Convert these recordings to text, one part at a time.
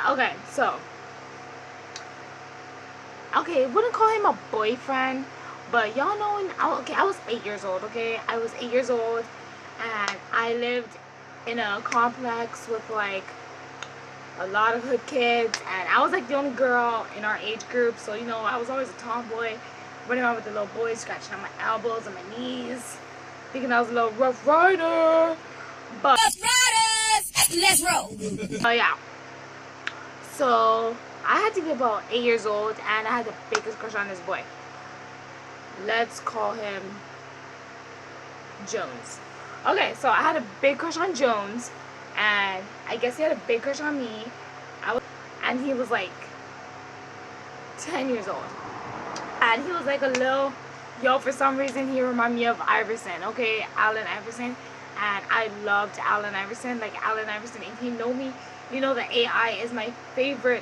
Okay, so okay, wouldn't call him a boyfriend, but y'all know when I was 8 years old. Okay, I was 8 years old, and I lived in a complex with like a lot of hood kids, and I was like the only girl in our age group. So you know, I was always a tomboy, running around with the little boys, scratching on my elbows and my knees, thinking I was a little rough rider. But Rough Riders, let's roll. oh yeah. So I had to be about 8 years old, and I had the biggest crush on this boy. Let's call him Jones. Okay, so I had a big crush on Jones, and I guess he had a big crush on me. And he was like 10 years old, and he was like a little, for some reason he reminded me of Iverson. Okay, Allen Iverson. And I loved Allen Iverson. Like Allen Iverson, if you know me, you know that AI is my favorite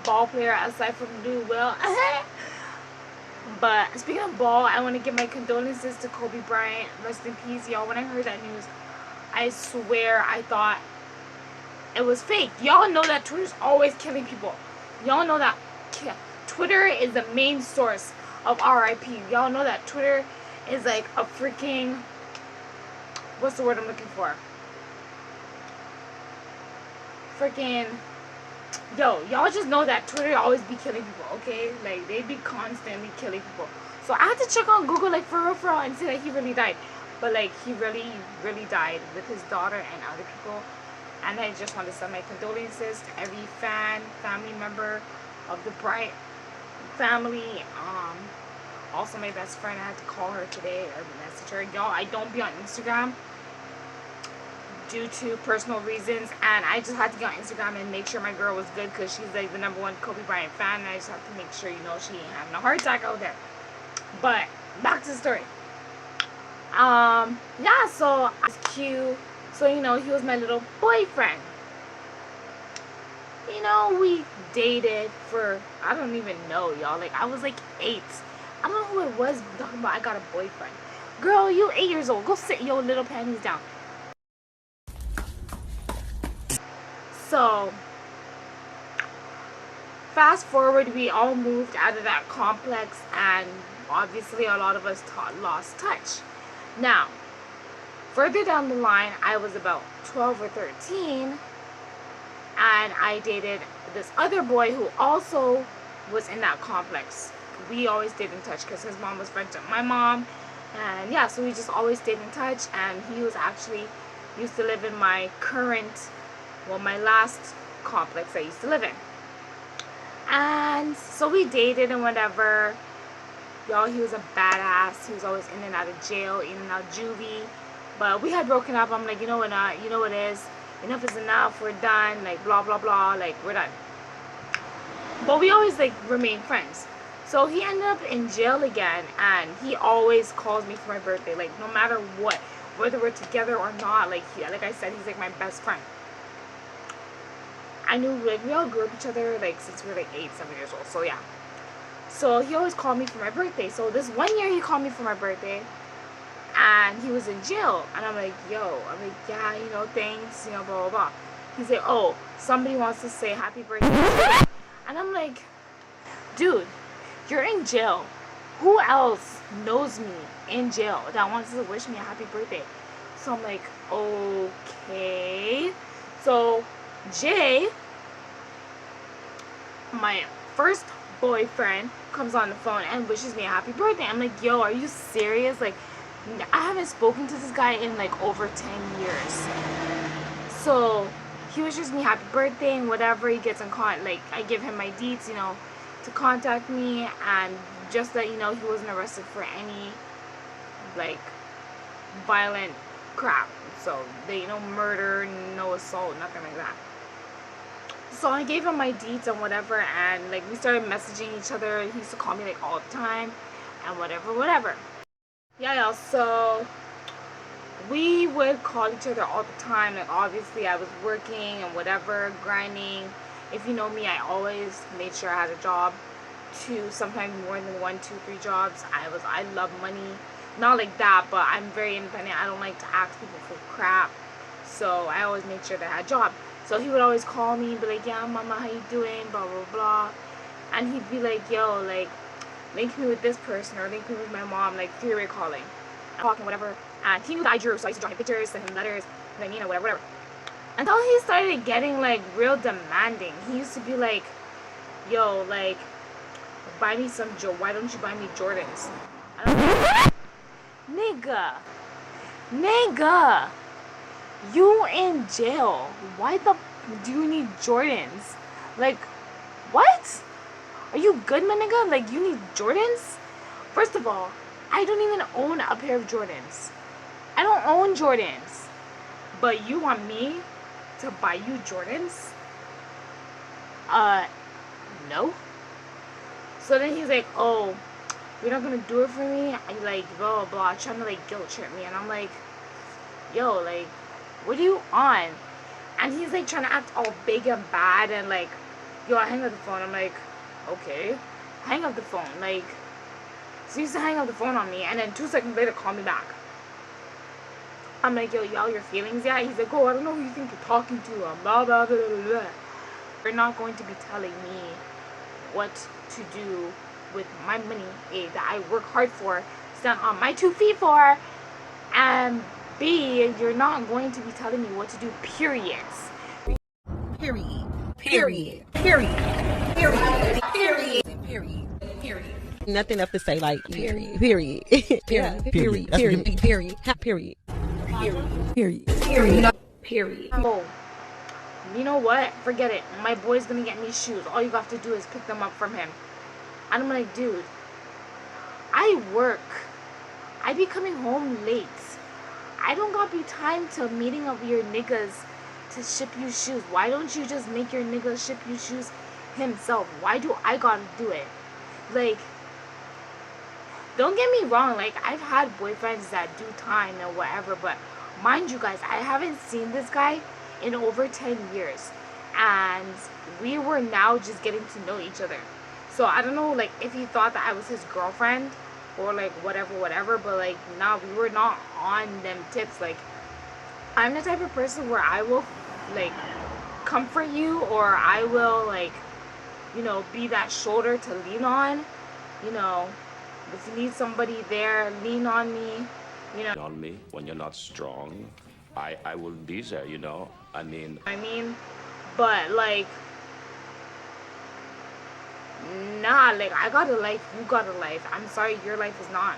ball player aside from Lou Will. But speaking of ball, I want to give my condolences to Kobe Bryant. Rest in peace, y'all. When I heard that news, I swear I thought it was fake. Y'all know that Twitter's always killing people. Y'all know that Twitter is the main source of RIP. Y'all know that Twitter is like a freaking, what's the word I'm looking for? Freaking, y'all just know that Twitter always be killing people, okay? Like, they be constantly killing people. So I had to check on Google, like, for real, and see that he really died. But, like, he really, really died with his daughter and other people. And I just want to send my condolences to every family member of the Bryant family. Also my best friend, I had to call her today or message her. Y'all, I don't be on Instagram due to personal reasons, and I just had to get on Instagram and make sure my girl was good, because she's like the #1 Kobe Bryant fan, and I just have to make sure, you know, she ain't having a heart attack out there. But back to the story. Yeah, so I was cute. So, you know, he was my little boyfriend. You know, we dated for, I don't even know, y'all. Like, I was like 8. I don't know who it was talking about I got a boyfriend. Girl, you 8 years old. Go sit your little panties down. So, fast forward, we all moved out of that complex, and obviously a lot of us lost touch. Now, further down the line, I was about 12 or 13, and I dated this other boy who also was in that complex. We always stayed in touch because his mom was friends with my mom, and yeah, so we just always stayed in touch. And he was actually used to live in my my last complex I used to live in. And so we dated and whatever. Y'all, he was a badass. He was always in and out of jail, in and out of juvie. But we had broken up. I'm like, you know what, you know what it is. Enough is enough. We're done. Like, blah, blah, blah. Like, we're done. But we always, like, remained friends. So he ended up in jail again, and he always calls me for my birthday. Like, no matter what, whether we're together or not, like I said, he's like my best friend. I knew, like, we all grew up each other, like, since we were like 8, 7 years old. So yeah. So he always called me for my birthday. So this one year he called me for my birthday, and he was in jail. And I'm like, yeah, you know, thanks, you know, blah, blah, blah. He's like, oh, somebody wants to say happy birthday. And I'm like, dude, you're in jail. Who else knows me in jail that wants to wish me a happy birthday? So I'm like, okay. So Jay, my first boyfriend, comes on the phone and wishes me a happy birthday. I'm like, yo, are you serious? Like, I haven't spoken to this guy in like over 10 years. So he wishes me happy birthday and whatever. He gets in contact, like, I give him my deets, you know, to contact me, and just that, you know, he wasn't arrested for any like violent crap. So they, you know, murder, no assault, nothing like that. So I gave him my deets and whatever, and like we started messaging each other. He used to call me like all the time and whatever. Yeah, so we would call each other all the time. Like, obviously I was working and whatever, grinding. If you know me, I always made sure I had a job, 2, sometimes more than 1, 2, 3 jobs. I love money. Not like that, but I'm very independent. I don't like to ask people for crap. So I always made sure that I had a job. So he would always call me and be like, yeah, mama, how you doing, blah blah blah. And he'd be like, yo, like, link me with this person or link me with my mom, like three-way calling, talking, whatever. And he knew that I drew, so I used to draw him pictures, send him letters, then, you know, whatever. Until he started getting like real demanding. He used to be like, yo, like, buy me some why don't you buy me Jordans? And I'm like, nigga, you in jail. Why the do you need Jordans? Like, what? Are you good, my nigga? Like, you need Jordans? First of all, I don't even own a pair of Jordans. I don't own Jordans. But you want me to buy you Jordans? No. So then he's like, oh, you're not gonna do it for me? And like, blah, blah, blah, trying to like guilt trip me. And I'm like, yo, like, what are you on? And he's like trying to act all big and bad and like, yo, I hang up the phone. I'm like, okay, hang up the phone. Like, so he used to hang up the phone on me and then 2 seconds later call me back. I'm like, yo, y'all your feelings yet? He's like, oh, I don't know who you think you're talking to. Blah, blah, blah, blah, blah. You're not going to be telling me what to do with my money, A, that I work hard for, stand on my 2 feet for, and B, you're not going to be telling me what to do, period. Period. Period. Period. Period. Period. Period. Period. Nothing left to say, like, period. Period. Period. Period. Period. Period. Period. Period. Period. Period. Oh, you know what? Forget it. My boy's gonna get me shoes. All you have to do is pick them up from him. And I'm like, dude, I work. I be coming home late. I don't got be time to meeting up with your niggas to ship you shoes. Why don't you just make your nigga ship you shoes himself? Why do I gotta do it? Like, don't get me wrong, like, I've had boyfriends that do time and whatever, but mind you guys, I haven't seen this guy in over 10 years, and we were now just getting to know each other. So I don't know, like, if he thought that I was his girlfriend or like whatever, but like, nah, we were not on them tips. Like, I'm the type of person where I will like comfort you, or I will, like, you know, be that shoulder to lean on. You know, if you need somebody there, lean on me, you know. On me when you're not strong, I will be there, you know. I mean, But like, nah, like, I got a life, you got a life. I'm sorry your life is not,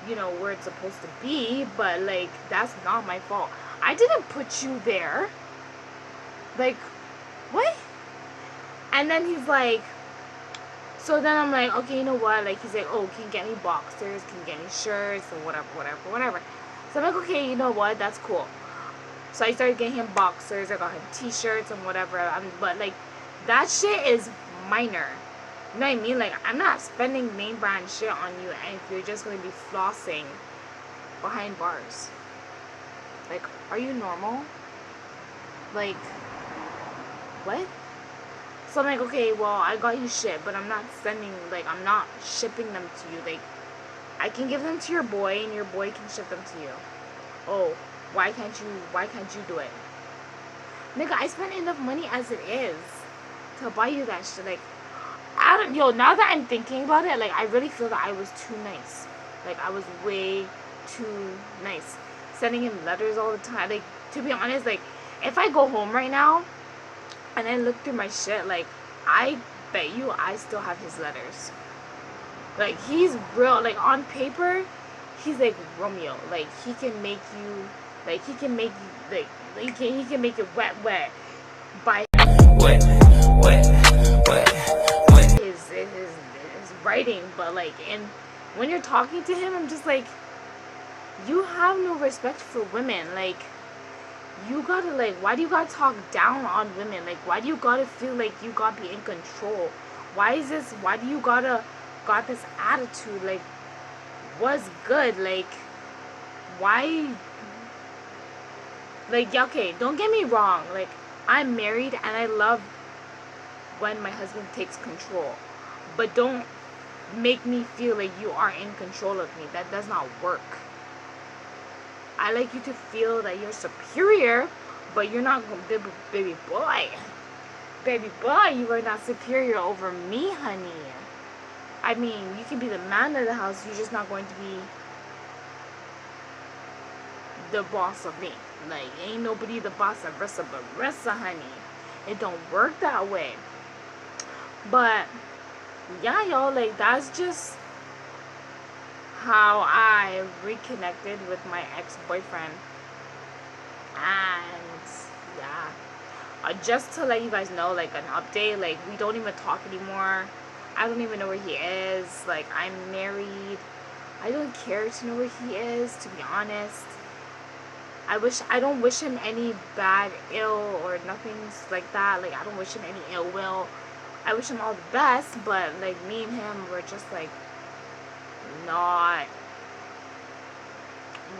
you know, where it's supposed to be, but like, that's not my fault. I didn't put you there. Like, what? And then he's like, so then I'm like, okay, you know what? Like, he's like, oh, can you get me boxers? Can you get me shirts? Or whatever. So I'm like, okay, you know what? That's cool. So I started getting him boxers. I got him t-shirts and whatever. But, like, that shit is minor. You know what I mean? Like, I'm not spending name brand shit on you, and if you're just going to be flossing behind bars. Like, are you normal? Like, what? So I'm like, okay, well, I got you shit, but I'm not sending, like, I'm not shipping them to you. Like, I can give them to your boy, and your boy can ship them to you. Oh, why can't you do it? Nigga, I spent enough money as it is to buy you that shit. Like, now that I'm thinking about it, like, I really feel that I was too nice. Like, I was way too nice. Sending him letters all the time. Like, to be honest, like, if I go home right now and I look through my shit, like, I bet you I still have his letters. Like, he's real, like, on paper, he's like Romeo. Like, he can make you, like, he can make you, like, he can make it wet by his writing. But like, and when you're talking to him, I'm just like, you have no respect for women. Like, you gotta, like, why do you gotta talk down on women? Like, why do you gotta feel like you gotta be in control? Why do you got this attitude? Like, what's good? Like, why? Like, yeah, okay, don't get me wrong. Like, I'm married and I love when my husband takes control. But don't make me feel like you are in control of me. That does not work. I like you to feel that you're superior, But you're not going to, baby boy. Baby boy, you are not superior over me, honey. I mean, you can be the man of the house. You're just not going to be the boss of me. Like, ain't nobody the boss of Rissa but Rissa, honey. It don't work that way. But, yeah, y'all, like, that's just how I reconnected with my ex-boyfriend. And, yeah. Just to let you guys know, like, an update, like, we don't even talk anymore. I don't even know where he is. Like, I'm married. I don't care to know where he is, to be honest. I don't wish him any bad, ill, or nothing like that. Like, I don't wish him any ill will. I wish him all the best, but, like, me and him, we're just, like, not,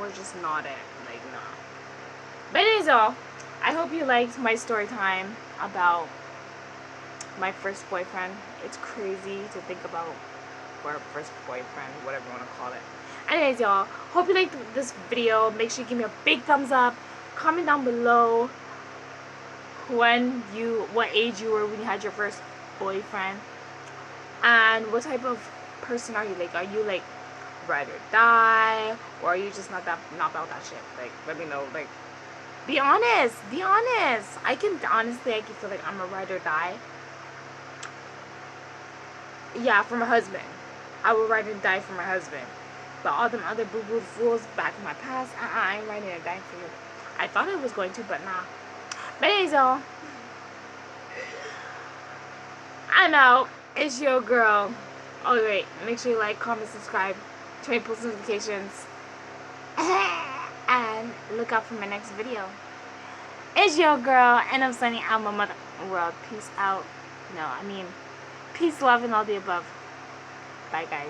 we're just not it. Like, nah. But anyways, y'all, I hope you liked my story time about my first boyfriend. It's crazy to think about, or first boyfriend, whatever you want to call it. Anyways, y'all, hope you liked this video. Make sure you give me a big thumbs up. Comment down below what age you were when you had your first boyfriend, and what type of person are you. Like, are you like ride or die, or are you just not about that shit? Like, let me know. Like, be honest. I can feel like I'm a ride or die. Yeah, for my husband. I will ride and die for my husband. But all them other boo-boo fools back in my past, I ain't riding or dying for you. I thought I was going to, but nah. But anyways, y'all, I'm out. It's your girl. Oh, wait. Make sure you like, comment, subscribe, turn on post notifications, and look out for my next video. It's your girl, and I'm signing out, my mother world. Peace out. No, I mean, peace, love, and all the above. Bye, guys.